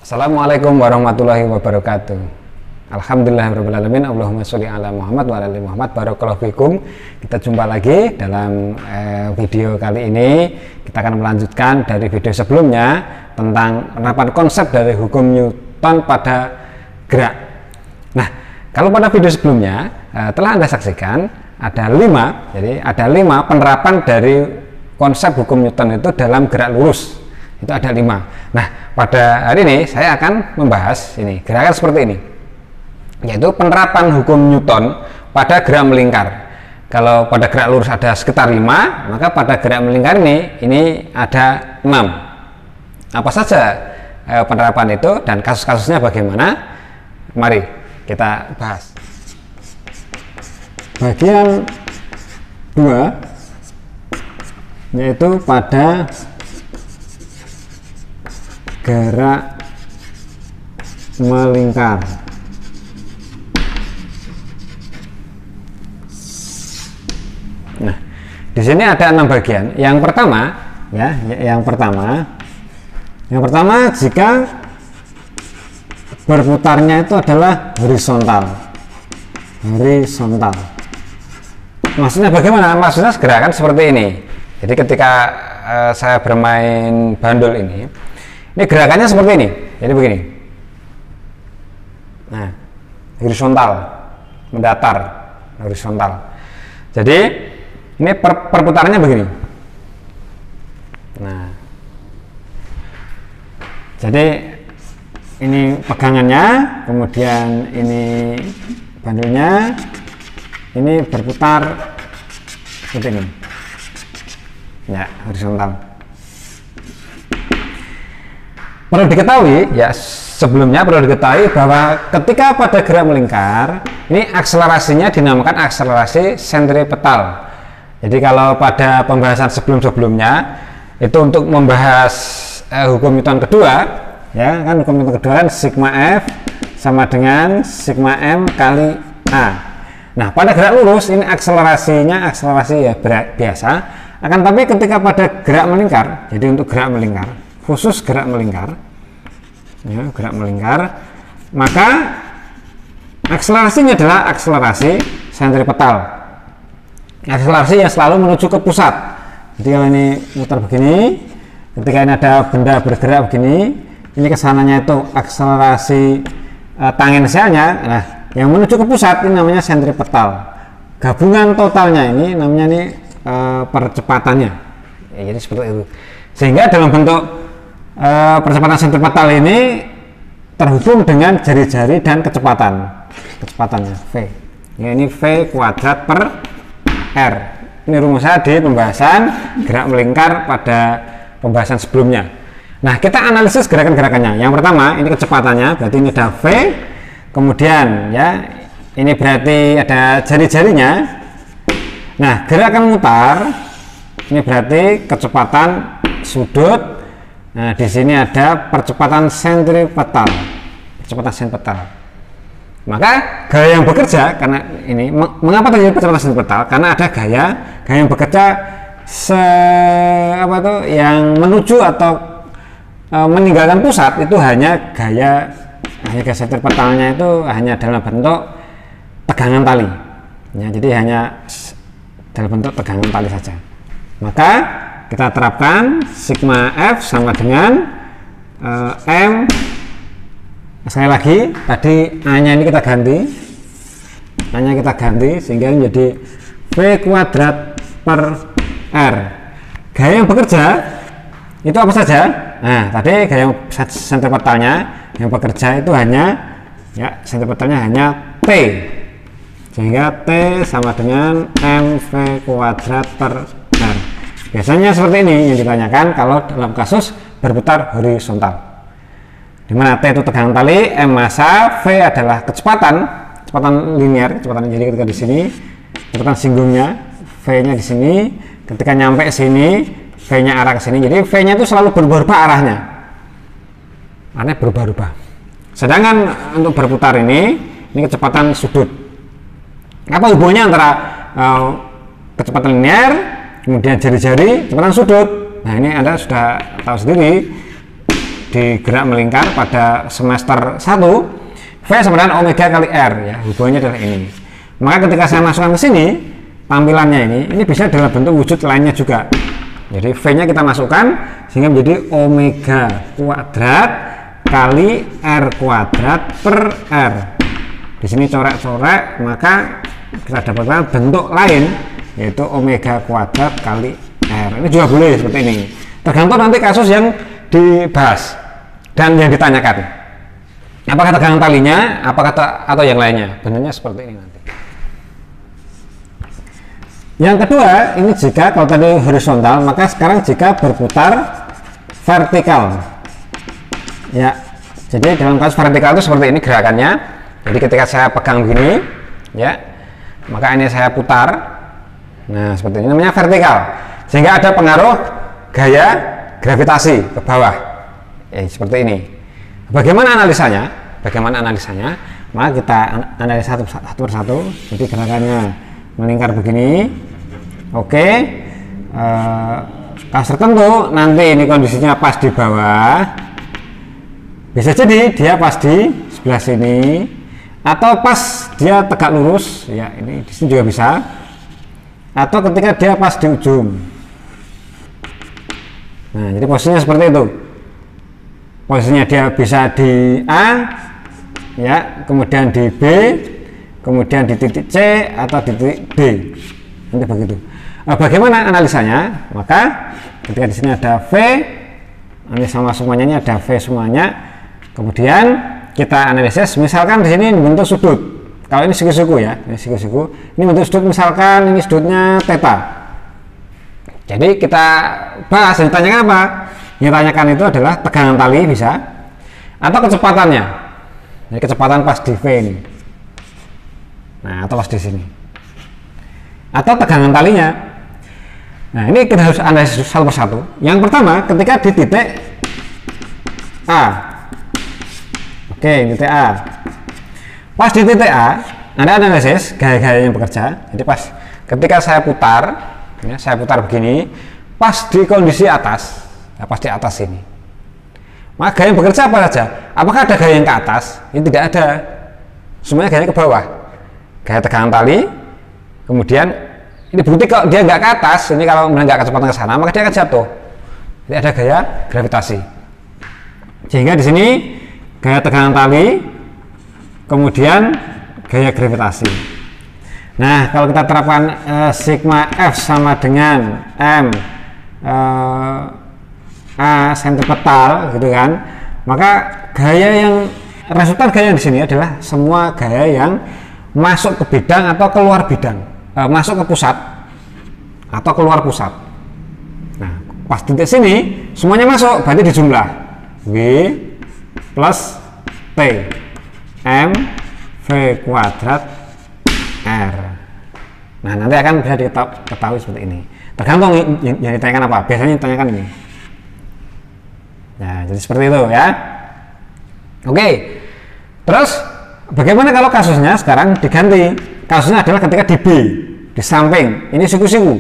Assalamualaikum warahmatullahi wabarakatuh. Alhamdulillahirrahmanirrahim. Allahumma sholli ala Muhammad wa ala ali Muhammad. Barakallahu fikum. Kita jumpa lagi dalam video kali ini. Kita akan melanjutkan dari video sebelumnya tentang penerapan konsep dari hukum Newton pada gerak. Nah, kalau pada video sebelumnya telah Anda saksikan ada 5, jadi ada 5 penerapan dari konsep hukum Newton itu dalam gerak lurus. Itu ada 5. Nah, pada hari ini saya akan membahas ini gerakan seperti ini, yaitu penerapan hukum Newton pada gerak melingkar. Kalau pada gerak lurus ada sekitar 5, maka pada gerak melingkar ini ada 6. Apa saja penerapan itu dan kasus-kasusnya bagaimana? Mari kita bahas. Bagian 2 yaitu pada gerak melingkar. Nah, di sini ada 6 bagian. Yang pertama, yang pertama jika berputarnya itu adalah horizontal. Maksudnya bagaimana? Maksudnya gerakan seperti ini. Jadi ketika saya bermain bandul ini gerakannya seperti ini. Jadi begini. Nah, horizontal, mendatar, horizontal. Jadi ini perputarannya begini. Nah, jadi ini pegangannya, kemudian ini bandulnya, ini berputar seperti ini. Ya, horizontal. Perlu diketahui, ya sebelumnya perlu diketahui bahwa ketika pada gerak melingkar, ini akselerasinya dinamakan akselerasi sentripetal. Jadi kalau pada pembahasan sebelum-sebelumnya itu untuk membahas hukum Newton kedua, ya kan, hukum Newton kedua kan sigma F sama dengan sigma M kali A. Nah, pada gerak lurus ini akselerasinya akselerasi ya biasa. Akan tapi ketika pada gerak melingkar, jadi untuk gerak melingkar, khusus gerak melingkar, ya, gerak melingkar, maka akselerasinya adalah akselerasi sentripetal. Akselerasi yang selalu menuju ke pusat. Jadi kalau ini muter begini, ketika ini ada benda bergerak begini, ini kesananya itu akselerasi tangensialnya. Nah, yang menuju ke pusat ini namanya sentripetal. Gabungan totalnya ini namanya percepatannya. Ya, jadi seperti itu. Sehingga dalam bentuk percepatan sentripetal ini terhubung dengan jari-jari dan kecepatannya V. Ya, ini V kuadrat per R. Ini rumusnya di pembahasan gerak melingkar pada pembahasan sebelumnya. Nah, kita analisis gerakan-gerakannya. Yang pertama, ini kecepatannya, berarti ini ada V. Kemudian ya, ini berarti ada jari-jarinya. Nah, gerakan mutar ini berarti kecepatan sudut. Nah, di sini ada percepatan sentripetal. Maka gaya yang bekerja, karena ini mengapa terjadi percepatan sentripetal? Karena ada gaya yang bekerja yang menuju atau meninggalkan pusat itu hanya gaya sentripetalnya itu hanya dalam bentuk tegangan tali. Ya, jadi hanya dalam bentuk tegangan tali saja. Maka kita terapkan sigma F sama dengan M. Sekali lagi, tadi A-nya ini kita ganti, sehingga menjadi V kuadrat per R. Gaya yang bekerja itu apa saja? Nah, tadi gaya sentripetalnya yang bekerja itu hanya, ya, sentripetalnya hanya T, sehingga T sama dengan mv kuadrat per R. Biasanya seperti ini yang ditanyakan kalau dalam kasus berputar horizontal, dimana T itu tegangan tali, M massa, V adalah kecepatan linear, kecepatan. Jadi ketika di sini kecepatan singgungnya, V-nya di sini, ketika nyampe sini, V-nya arah ke sini. Jadi V-nya itu selalu berubah-ubah arahnya, berubah-ubah. Sedangkan untuk berputar ini kecepatan sudut. Apa hubungannya antara kecepatan linear kemudian jari-jari kecepatan sudut? Nah, ini Anda sudah tahu sendiri, di gerak melingkar pada semester 1, V sama dengan omega kali R ya, hubungannya adalah ini. Maka ketika saya masukkan ke sini, tampilannya ini bisa dalam bentuk wujud lainnya juga. Jadi V-nya kita masukkan sehingga menjadi omega kuadrat kali R kuadrat per R. Di sini coret-coret, maka kita dapatkan bentuk lain yaitu omega kuadrat kali R. Ini juga boleh seperti ini. Tergantung nanti kasus yang dibahas dan yang ditanyakan. Apakah tegangan talinya, apakah atau yang lainnya? Benarnya seperti ini nanti. Yang kedua, ini jika kalau tadi horizontal, maka sekarang jika berputar vertikal. Ya, jadi dalam kasus vertikal itu seperti ini gerakannya. Jadi ketika saya pegang begini, ya, maka ini saya putar. Nah, seperti ini namanya vertikal. Sehingga ada pengaruh gaya gravitasi ke bawah. Ya, seperti ini. Bagaimana analisanya? Maka kita analisa satu persatu. Jadi gerakannya melingkar begini. Oke. Kasus tertentu nanti ini kondisinya pas di bawah. Bisa jadi dia pas di sebelah sini atau pas dia tegak lurus, ya ini di sini juga bisa. Atau ketika dia pas di ujung. Nah, jadi posisinya seperti itu. Posisinya dia bisa di A, ya, kemudian di B, kemudian di titik C atau di titik D. Nanti begitu. Bagaimana analisanya? Maka ketika di sini ada V, ini sama semuanya, ini ada V semuanya. Kemudian kita analisis, misalkan di sini bentuk sudut. Kalau ini siku-siku ya, ini siku-siku. Ini bentuk sudut, misalkan ini sudutnya theta. Jadi kita bahas, yang ditanyakan apa? Yang ditanyakan itu adalah tegangan tali bisa, atau kecepatannya. Jadi kecepatan pas di V ini. Nah, atau pas di sini. Atau tegangan talinya. Nah, ini kita harus analisis satu persatu. Yang pertama, ketika di titik A. Oke, titik A. Pas di titik A, Anda analisis gaya-gaya yang bekerja. Jadi pas ketika saya putar, ya, saya putar begini, pas di kondisi atas, ya, pas di atas ini. Maka gaya yang bekerja apa saja? Apakah ada gaya yang ke atas? Ini tidak ada. Semuanya gaya ke bawah. Gaya tegangan tali. Kemudian ini bukti kalau dia nggak ke atas, ini kalau nggak kecepatan ke sana, maka dia akan jatuh. Jadi ada gaya gravitasi. Sehingga di sini gaya tegangan tali, kemudian gaya gravitasi. Nah, kalau kita terapkan sigma F sama dengan M A sentripetal, gitu kan, maka gaya yang resultan gaya di sini adalah semua gaya yang masuk ke bidang atau keluar bidang, masuk ke pusat atau keluar pusat. Nah, pas titik sini semuanya masuk, berarti dijumlah W plus T M V kuadrat R. Nah, nanti akan bisa diketahui seperti ini. Tergantung yang ditanyakan apa. Biasanya ditanyakan ini. Nah, jadi seperti itu ya. Oke. Terus bagaimana kalau kasusnya sekarang diganti? Kasusnya adalah ketika di B, di samping. Ini siku-siku.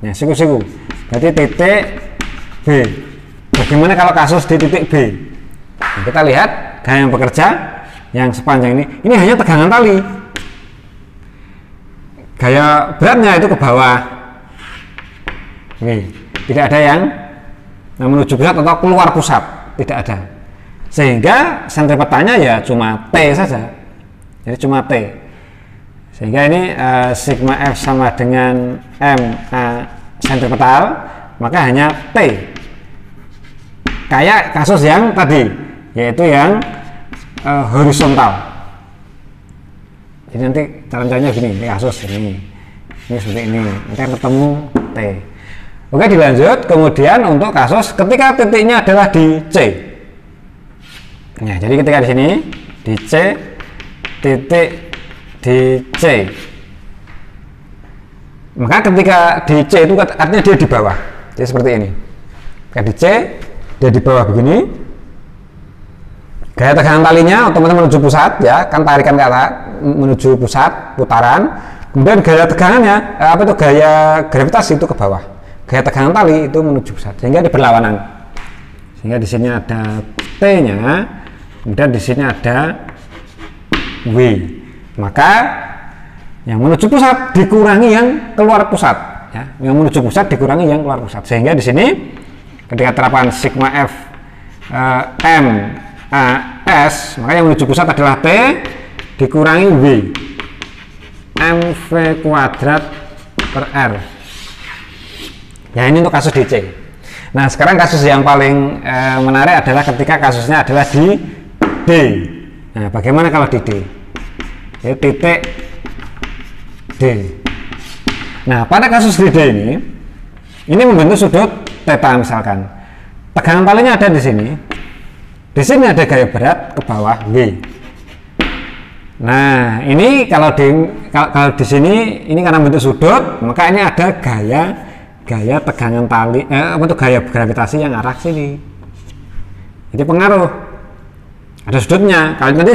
Ya, siku-siku. Berarti titik B. Bagaimana kalau kasus di titik B? Nah, kita lihat gaya yang bekerja yang sepanjang ini. Ini hanya tegangan tali. Gaya beratnya itu ke bawah. Nih, tidak ada yang menuju pusat atau keluar pusat, tidak ada. Sehingga sentripetanya ya cuma T saja. Jadi cuma T. Sehingga ini sigma F sama dengan M sentripetal, maka hanya T. Kayak kasus yang tadi, yaitu yang horizontal. Jadi nanti caranya gini, ini kasus ini seperti ini, nanti ketemu T. Oke, dilanjut. Kemudian untuk kasus ketika titiknya adalah di C. Nah, jadi ketika di sini di C, titik di C, maka ketika di C itu artinya dia di bawah. Jadi seperti ini. Ketika di C, dia di bawah begini. Gaya tegangan talinya otomatis menuju pusat, ya kan, tarikan ke atas menuju pusat, putaran. Kemudian gaya tegangannya apa itu, gaya gravitasi itu ke bawah. Gaya tegangan tali itu menuju pusat, sehingga ini berlawanan. sehingga di sini ada T-nya, kemudian di sini ada W. Maka yang menuju pusat dikurangi yang keluar pusat, ya. Yang menuju pusat dikurangi yang keluar pusat, sehingga di sini ketika terapan sigma F M A S, maka yang menuju pusat adalah T dikurangi W mv kuadrat per R. Ya, ini untuk kasus DC. Nah, sekarang kasus yang paling menarik adalah ketika kasusnya adalah di D. Nah, bagaimana kalau di D? Ya, titik D. Nah, pada kasus di D ini membentuk sudut theta misalkan. Tegangan palingnya ada di sini. Di sini ada gaya berat ke bawah W. Nah, ini kalau di sini ini karena bentuk sudut, maka ini ada gaya tegangan tali untuk gaya gravitasi yang arah sini. Jadi pengaruh. Ada sudutnya. Kalau nanti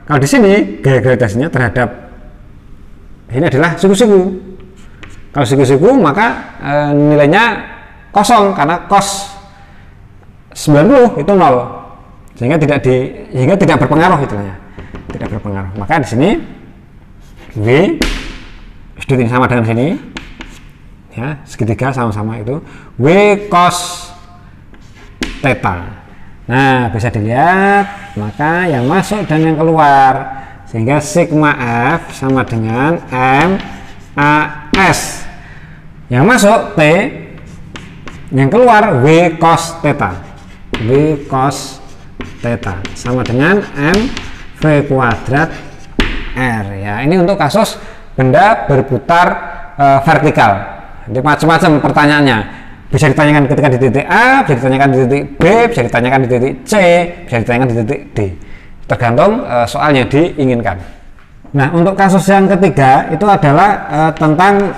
kalau di sini gaya gravitasinya terhadap ini adalah siku-siku. Kalau siku-siku maka nilainya kosong karena cos 90 itu 0. Sehingga tidak berpengaruh itunya. Tidak berpengaruh. Maka di sini W sudut ini sama dengan sini. Ya, segitiga sama-sama itu W cos theta. Nah, bisa dilihat maka yang masuk dan yang keluar, sehingga sigma F sama dengan M A S. Yang masuk T, yang keluar W cos theta. W cos theta sama dengan M V kuadrat R. Ya, ini untuk kasus benda berputar vertikal. Jadi macam-macam pertanyaannya. Bisa ditanyakan ketika di titik A, bisa ditanyakan di titik B, bisa ditanyakan di titik C, bisa ditanyakan di titik D. Tergantung soal yang diinginkan. Nah, untuk kasus yang ketiga itu adalah tentang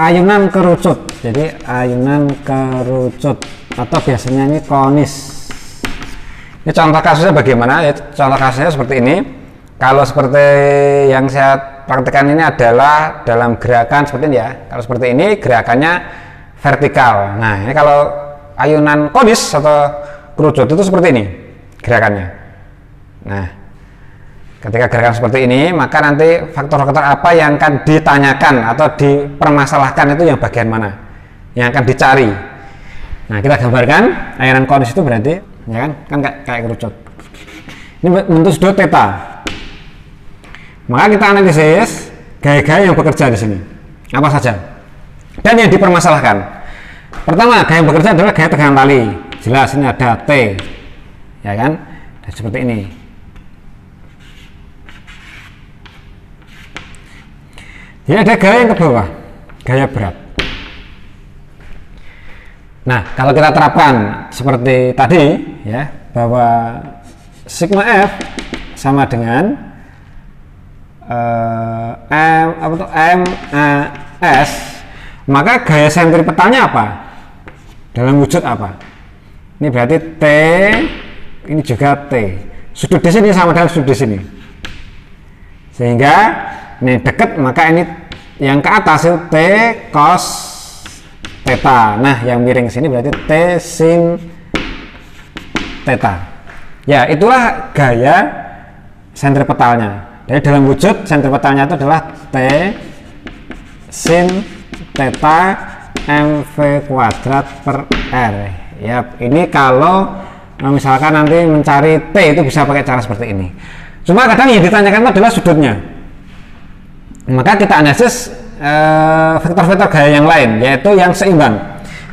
ayunan kerucut. Jadi ayunan kerucut atau biasanya ini konis. Ini contoh kasusnya bagaimana? Ya, contoh kasusnya seperti ini. Kalau seperti yang saya praktekkan ini adalah dalam gerakan seperti ini ya. Kalau seperti ini gerakannya vertikal. Nah, ini kalau ayunan konis atau kerucut itu seperti ini gerakannya. Nah, ketika gerakan seperti ini, maka nanti faktor-faktor apa yang akan ditanyakan atau dipermasalahkan itu yang bagian mana yang akan dicari. Nah, kita gambarkan ayunan konis itu berarti ya kan kayak kerucut. Ini bentuk sudut theta. Maka kita analisis gaya-gaya yang bekerja di sini apa saja dan yang dipermasalahkan. Pertama, gaya yang bekerja adalah gaya tegangan tali. Jelas ini ada T, ya kan? Dan seperti ini. Jadi ada gaya yang ke bawah, gaya berat. Nah, kalau kita terapkan seperti tadi, ya, bahwa sigma F sama dengan M A S, maka gaya sentripetalnya apa? Dalam wujud apa? Ini berarti T, ini juga T. Sudut di sini sama dengan sudut di sini. Sehingga ini dekat, maka ini yang ke atas itu T cos theta. Nah, yang miring sini berarti T sin theta. Ya, itulah gaya sentripetalnya. Jadi dalam wujud sentripetalnya itu adalah T sin theta mv kuadrat per R. Ya, ini kalau misalkan nanti mencari T itu bisa pakai cara seperti ini. Cuma kadang yang ditanyakan adalah sudutnya. Maka kita analisis vektor-vektor gaya yang lain, yaitu yang seimbang.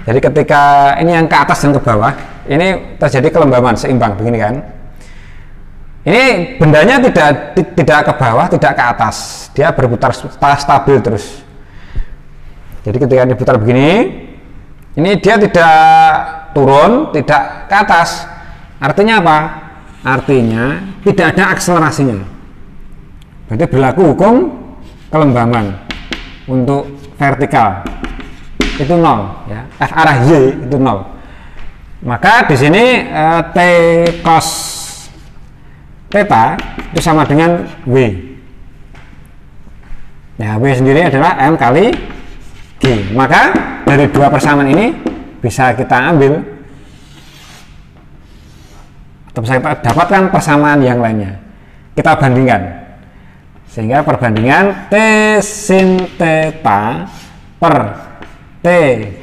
Jadi ketika ini yang ke atas dan ke bawah, ini terjadi kelembaban seimbang begini kan. Ini bendanya tidak ke bawah, tidak ke atas, dia berputar stabil terus. Jadi ketika diputar begini, ini dia tidak turun, tidak ke atas. Artinya apa? Artinya tidak ada akselerasinya. Berarti berlaku hukum kelembaban untuk vertikal itu 0, ya. F arah Y itu 0. Maka di sini T cos theta itu sama dengan W. Ya, W sendiri adalah M kali G. Maka dari dua persamaan ini bisa kita ambil atau bisa kita dapatkan persamaan yang lainnya. Kita bandingkan, sehingga perbandingan T sin theta per T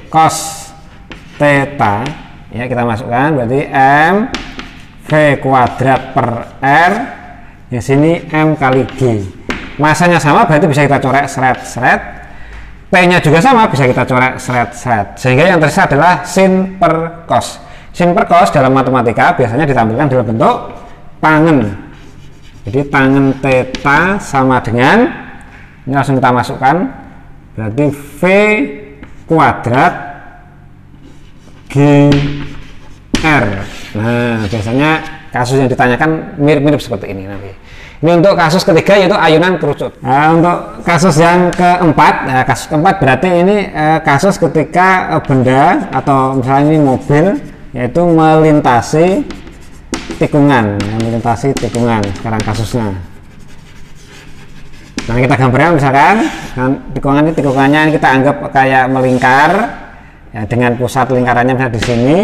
cos theta, ya kita masukkan, berarti M V kuadrat per R, yang sini M kali G. Masanya sama, berarti bisa kita coret seret-seret. P nya juga sama, bisa kita coret seret-seret, sehingga yang tersisa adalah sin per cos. Sin per cos dalam matematika biasanya ditampilkan dalam bentuk tangen. Jadi tangen theta sama dengan, ini langsung kita masukkan, berarti V kuadrat GR. Nah, biasanya kasus yang ditanyakan mirip-mirip seperti ini nanti. Ini untuk kasus ketiga, yaitu ayunan kerucut. Nah, untuk kasus yang keempat, nah, kasus keempat berarti ini kasus ketika benda atau misalnya ini mobil, yaitu melintasi tikungan, sekarang kasusnya. Nah, kita gambarkan misalkan tikungannya kita anggap kayak melingkar, ya, dengan pusat lingkarannya misalnya di sini.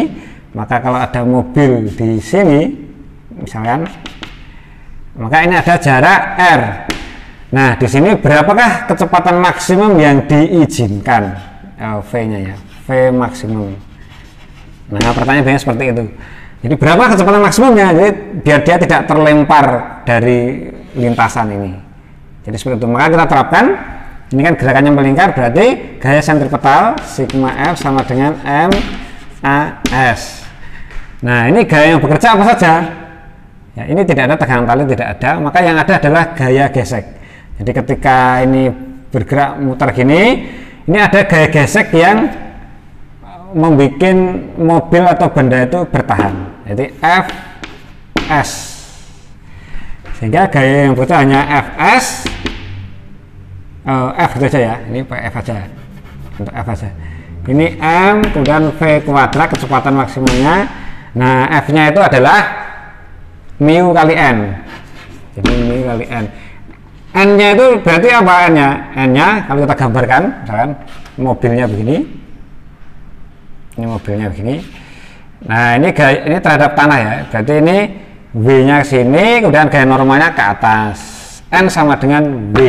Maka kalau ada mobil di sini misalkan, maka ini ada jarak R. Nah, di sini berapakah kecepatan maksimum yang diizinkan? V-nya ya, V maksimum. Nah, pertanyaannya seperti itu. Jadi berapa kecepatan maksimumnya? Jadi biar dia tidak terlempar dari lintasan ini. Jadi seperti itu. Maka kita terapkan. Ini kan gerakannya melingkar, berarti gaya sentripetal sigma F sama dengan MAS. Nah, ini gaya yang bekerja apa saja? Ya, ini tidak ada tegangan tali, tidak ada. Maka yang ada adalah gaya gesek. Jadi ketika ini bergerak muter gini, ini ada gaya gesek yang membuat mobil atau benda itu bertahan. Jadi Fs. Sehingga gaya yang bekerja hanya Fs. F gitu aja ya, ini F aja, untuk F aja. Ini M, kemudian V kuadrat kecepatan maksimalnya. Nah, F nya itu adalah mu kali N. Jadi mu kali N. N nya itu berarti apa N nya? N nya kalau kita gambarkan, misalkan mobilnya begini, ini mobilnya begini. Nah, ini terhadap tanah ya, berarti ini W nya ke sini, kemudian gaya normalnya ke atas. N sama dengan W.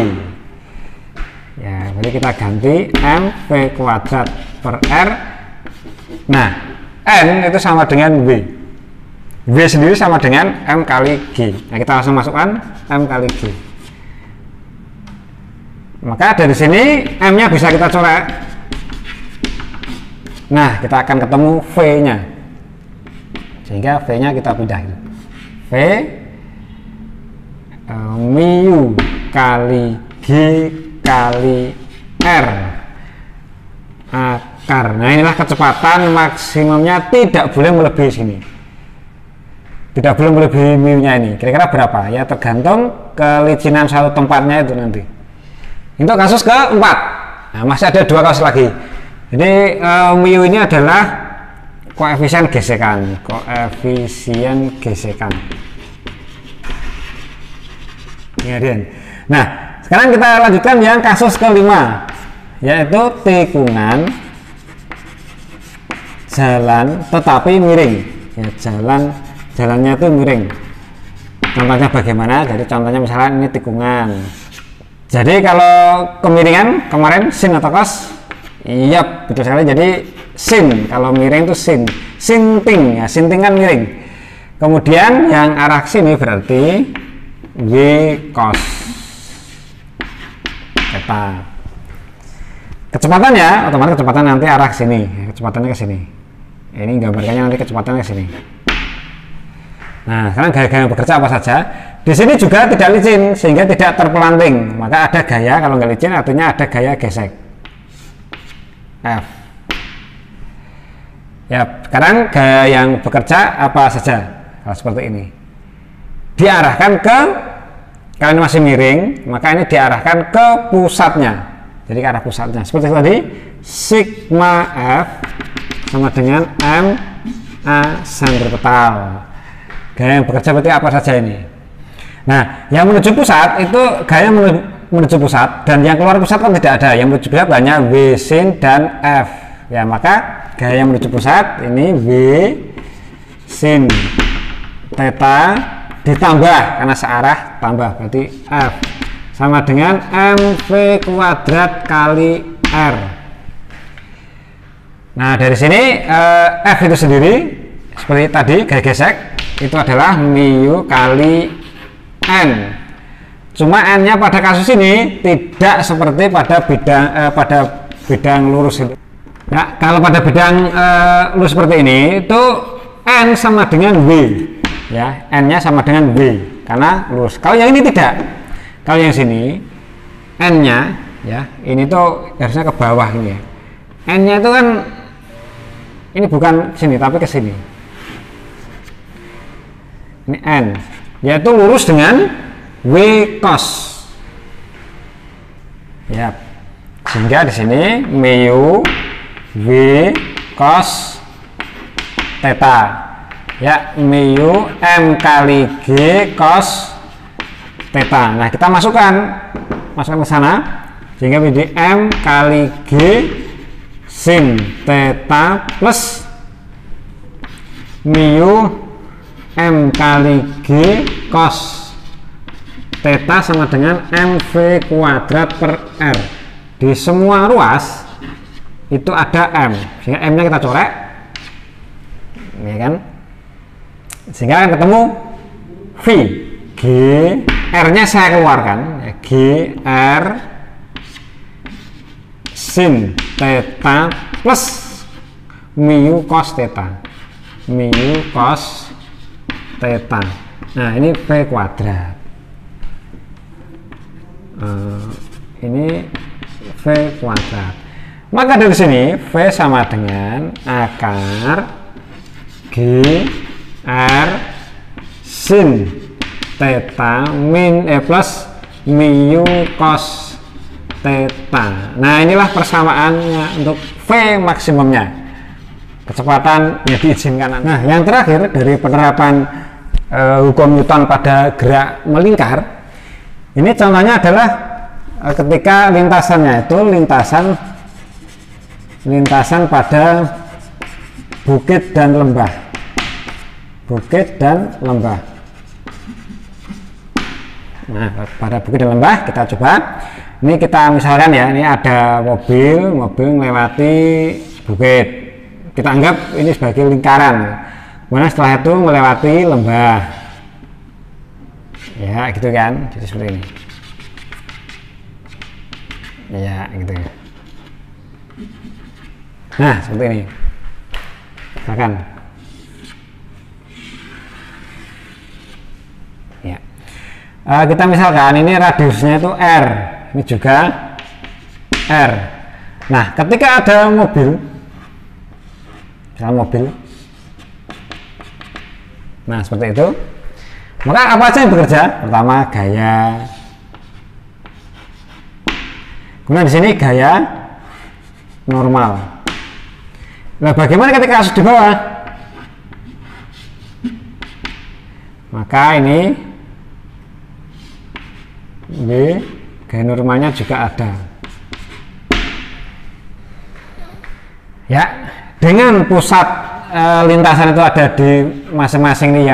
Ya, jadi kita ganti M V kuadrat per R. Nah, N itu sama dengan W. W sendiri sama dengan M kali G. Nah, kita langsung masukkan M kali G. Maka dari sini M nya bisa kita coret. Nah, kita akan ketemu V nya. Sehingga V nya kita pindah. V mu kali G kali R akar. Nah, inilah kecepatan maksimumnya, tidak boleh melebihi sini, tidak boleh melebihi mu nya ini. Kira-kira berapa ya, tergantung kelicinan satu tempatnya itu nanti. Untuk kasus keempat, nah, masih ada dua kasus lagi. Jadi mu ini adalah koefisien gesekan, Nah, sekarang kita lanjutkan yang kasus kelima, yaitu tikungan jalan tetapi miring. Ya, jalannya itu miring. Contohnya bagaimana? Jadi contohnya misalnya ini tikungan. Jadi kalau kemiringan kemarin sin atau cos? Iya, betul sekali. Jadi sin, kalau miring itu sin. Sinting, ya, sinting kan miring. Kemudian yang arah sini berarti W cos theta. Kecepatannya otomatis kecepatan nanti arah sini, kecepatannya ke sini. Ini gambarnya nanti kecepatannya ke sini. Nah, sekarang gaya-gaya bekerja apa saja? Di sini juga tidak licin sehingga tidak terpelanting. Maka ada gaya, kalau nggak licin artinya ada gaya gesek. F. Ya, sekarang gaya yang bekerja apa saja? Kalau seperti ini. Diarahkan ke, kalau ini masih miring, maka ini diarahkan ke pusatnya. Jadi ke arah pusatnya. Seperti tadi, sigma F sama dengan MA sentripetal. Gaya yang bekerja berarti apa saja ini? Nah, yang menuju pusat itu gaya menuju pusat, dan yang keluar pusat kan tidak ada. Yang menuju pusat hanya W sin dan F. Ya, maka gaya yang menuju pusat ini V sin theta ditambah karena searah tambah berarti F sama dengan mv kuadrat kali R. Nah dari sini F itu sendiri seperti tadi gaya gesek itu adalah mu kali N. Cuma N nya pada kasus ini tidak seperti pada bidang lurus itu. Ya, kalau pada bidang lurus seperti ini itu N sama dengan W ya, N nya sama dengan W karena lurus. Kalau yang ini tidak, kalau yang sini N nya ya ini tuh harusnya ke bawah ini ya. N nya itu kan ini bukan sini tapi ke sini, ini N yaitu lurus dengan W cos ya, sehingga di sini mu W cos theta ya, mu M kali G cos theta. Nah kita masukkan ke sana sehingga menjadi M kali G sin theta plus mu M kali G cos theta sama dengan mv kuadrat per R. Di semua ruas itu ada M, sehingga M nya kita coret ya kan, sehingga akan ketemu V. G R nya saya keluarkan ya, G R sin theta plus mu cos theta, mu cos theta. Nah ini V kuadrat, ini V kuadrat. Maka dari sini V sama dengan akar G R sin theta plus mu cos theta. Nah inilah persamaannya untuk V maksimumnya, kecepatan yang diizinkan. Nah yang terakhir dari penerapan hukum Newton pada gerak melingkar, ini contohnya adalah ketika lintasannya itu lintasan pada bukit dan lembah, Nah pada bukit dan lembah kita coba, ini kita misalkan ya, ini ada mobil melewati bukit, kita anggap ini sebagai lingkaran, kemudian setelah itu melewati lembah ya gitu kan, jadi seperti ini ya gitu ya. Nah seperti ini misalkan ya, kita misalkan ini radiusnya itu R, ini juga R. Nah ketika ada mobil, nah seperti itu, maka apa aja yang bekerja? Pertama gaya, kemudian di sini gaya normal. Nah bagaimana ketika kasus di bawah? Maka ini B gaya normalnya juga ada ya, dengan pusat lintasan itu ada di masing-masing nih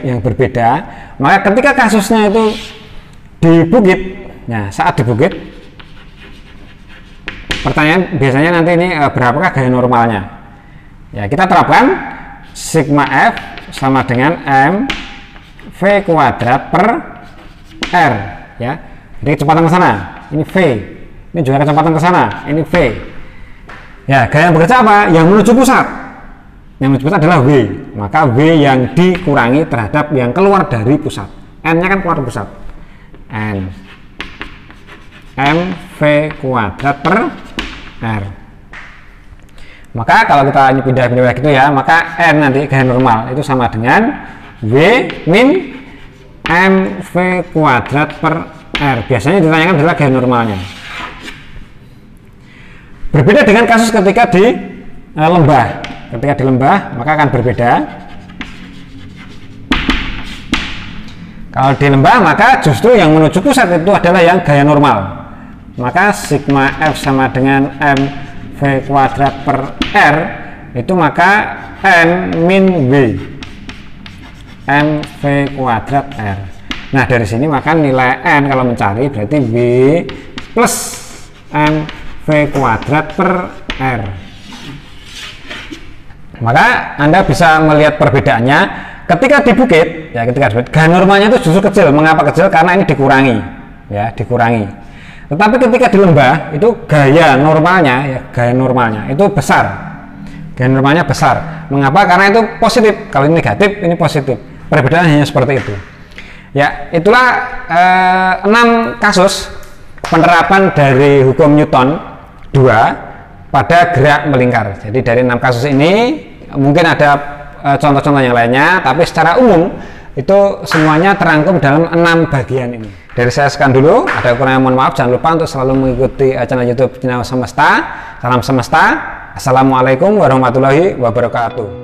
yang berbeda. Maka ketika kasusnya itu di bukit, nah saat di bukit, pertanyaan biasanya nanti ini berapakah gaya normalnya? Ya kita terapkan sigma F sama dengan M V kuadrat per R ya. Jadi kecepatan ke sana, ini V, ini juga kecepatan ke sana, ini V. Ya gaya yang bekerja apa? Yang menuju pusat. Yang menuju pusat adalah V, maka V yang dikurangi terhadap yang keluar dari pusat. N nya kan keluar dari pusat, N mv kuadrat per R. Maka kalau kita ini pindah gitu ya, maka N nanti gaya normal itu sama dengan V min mv kuadrat per R. Biasanya ditanyakan adalah gaya normalnya. Berbeda dengan kasus ketika di lembah. Ketika di lembah maka akan berbeda. Kalau di lembah maka justru yang menuju pusat itu adalah yang gaya normal. Maka sigma F sama dengan mv V kuadrat per R, itu maka N min W mv kuadrat R. Nah dari sini maka nilai N kalau mencari berarti W plus mv kuadrat per R. Maka Anda bisa melihat perbedaannya ketika di bukit, ya ketika di bukit, gaya normalnya itu justru kecil. Mengapa kecil? Karena ini dikurangi, ya dikurangi. Tetapi ketika di lembah itu gaya normalnya, ya gaya normalnya itu besar. Gaya normalnya besar. Mengapa? Karena itu positif. Kalau ini negatif, ini positif. Perbedaan hanya seperti itu. Ya itulah 6 kasus penerapan dari hukum Newton 2 pada gerak melingkar. Jadi dari 6 kasus ini mungkin ada contoh-contoh yang lainnya, tapi secara umum itu semuanya terangkum dalam 6 bagian ini. Dari saya sekian dulu, ada kurangnya mohon maaf. Jangan lupa untuk selalu mengikuti channel YouTube Cinawa Semesta. Salam semesta. Assalamualaikum warahmatullahi wabarakatuh.